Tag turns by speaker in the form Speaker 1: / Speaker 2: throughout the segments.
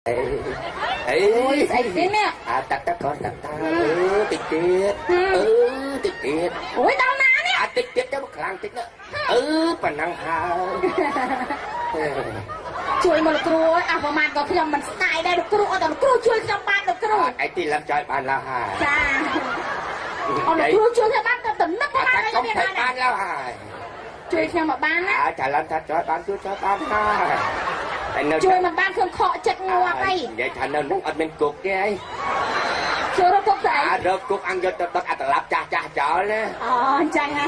Speaker 1: Ôi, sạch thế nè.
Speaker 2: Tắt con tắt ta. Tích tiết. Tích tiết.
Speaker 1: Ôi, tao ná nè.
Speaker 2: Tích tiết cho một kháng tích nữa. Phần năng hào.
Speaker 1: ជួយមកលោកគ្រូអើយអស់ប្រហែលក៏ខ្ញុំមិនស្ដាយដែរលោកគ្រូអត់លោកគ្រូជួយខ្ញុំបានលោកគ្រូ
Speaker 2: ឯទីឡើងចោយបានแล้วហើយ
Speaker 1: ចាអត់លោកគ្រូជួយខ្ញុំបានក៏តំណឹកប្រហែល
Speaker 2: កុំធ្វើបានแล้วហើយ
Speaker 1: ជួយខ្ញុំមកបានណា
Speaker 2: ចាឡើងថាចោយបានជួយចោយបានហើយតែនៅ
Speaker 1: ជួយមកបានខ្ញុំខកចិត្តងាប់អី
Speaker 2: និយាយថានៅនោះអត់មានគុកទេអី
Speaker 1: ជួយរកគុកស្អី
Speaker 2: រកគុកអង្គយកទៅដុតអត្តឡាប់ចាស់ចាស់ចោលណា
Speaker 1: អូអញ្ចឹងណា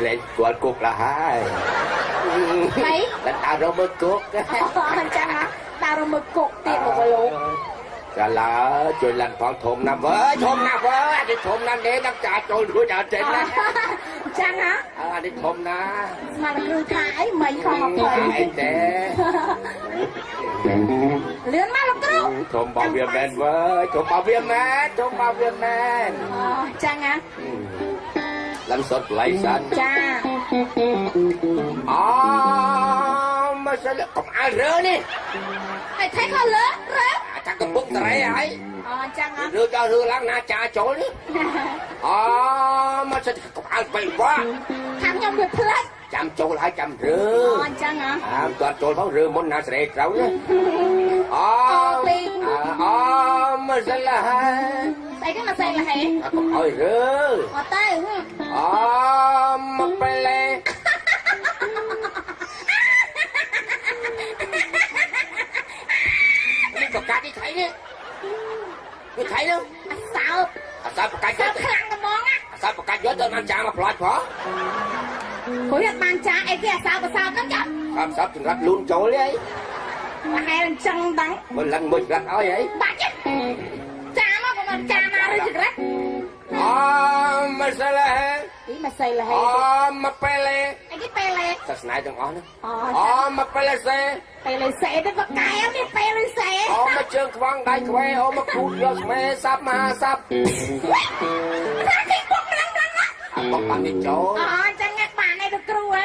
Speaker 2: លេងគាត់គុកแล้วហើយ
Speaker 1: ហី
Speaker 2: ឡើងតារមើលគុក
Speaker 1: អញ្ចឹងណាដើរមើលគុកទៀតមកលោក
Speaker 2: ចាឡើជួយឡើងផងធំណាស់វើធំណាស់វើអានេះធំណាស់ទេដល់ចាចូលរួចដល់ចេញណា
Speaker 1: អញ្ចឹងណា
Speaker 2: អានេះធំណាស់
Speaker 1: ស្មានលោកគ្រូថាអីមិនខំមក
Speaker 2: អីទេ
Speaker 1: លឿនមកលោកគ្រូ
Speaker 2: ធំបោះវាមែនវើធំបោះវាមែនធំបោះវាមែន
Speaker 1: អូអញ្ចឹងណា
Speaker 2: ឡើងសតឡៃសាន់
Speaker 1: ចា
Speaker 2: អូមកសិលកុំឲ្យរើនេះ
Speaker 1: ហើយថៃក៏លើរើ
Speaker 2: អាចាកំពុងតរៃហើយ
Speaker 1: អូអញ្ចឹងណា
Speaker 2: រើចូលរើឡើងណាចាចូលនេះអូមកសិលកុំឲ្យបែកវ៉ា
Speaker 1: ខាងខ្ញុំវាផ្លាច់
Speaker 2: ចាំចូលហើយចាំរើ
Speaker 1: អូអញ្ចឹងណា
Speaker 2: គាត់ចូលផងរើមុនណាស្រែក្រៅណាអូមកសិលហើយ
Speaker 1: ស្អីគេមកស្អីលហេ
Speaker 2: កុំឲ្យរើ
Speaker 1: អត់ទៅ
Speaker 2: អូមកពេលលេនេះក៏កាត់នេះថៃនេះនេះថៃនោះ
Speaker 1: សើប
Speaker 2: អាសាប្រកាច់យក
Speaker 1: ខ្លាំងត្មងណា
Speaker 2: អាសាប្រកាច់យកទៅបានចាមកផ្លាច់ផង
Speaker 1: ព្រោះអត់បានចាអីគេអាសើបហ្នឹងចាំ
Speaker 2: តាមសាប់ចង្រិតលូនចូលអី
Speaker 1: មកហែអញ្ចឹងដឹង
Speaker 2: មិនឡើងមួយក្រាត់ឲ្យអី
Speaker 1: បាច់ចាមកក៏មិនចាណាឬចង្រិត
Speaker 2: អូមកសិលហេ
Speaker 1: អីមកស្អីលហេ
Speaker 2: អូមកពេលលេ
Speaker 1: អីគេពេលលេ
Speaker 2: សាសនាទាំងអស់ហ្នឹង
Speaker 1: អូ
Speaker 2: អូមកពេលលេសេ
Speaker 1: ពេលលេសេទៅបកកាយនេះពេលលេសេ
Speaker 2: អូមកជើងខ្វងដៃខ្វែអូមកគូតយកស្មេសាប់មហាសាប់
Speaker 1: ថាគេពុកនឹងដឹងណា
Speaker 2: មកបាននេះចូល
Speaker 1: អូអញ្ចឹងបានឯលោកគ្រូហ៎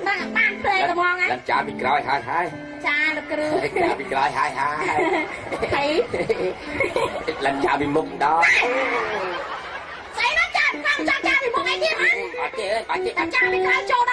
Speaker 1: បានភ្លេត្មងណា
Speaker 2: ឡើងចាពីក្រោយហើយ
Speaker 1: ចាលោកគ្រូ
Speaker 2: ចាពីក្រោយហើយ
Speaker 1: ហី
Speaker 2: ឡើងចាពីមុខដល់
Speaker 1: ស្អីណាចាពីមុខអីទៀតហ៎
Speaker 2: អត់ទេអត់ទេ
Speaker 1: ចាពីក្រោយចូល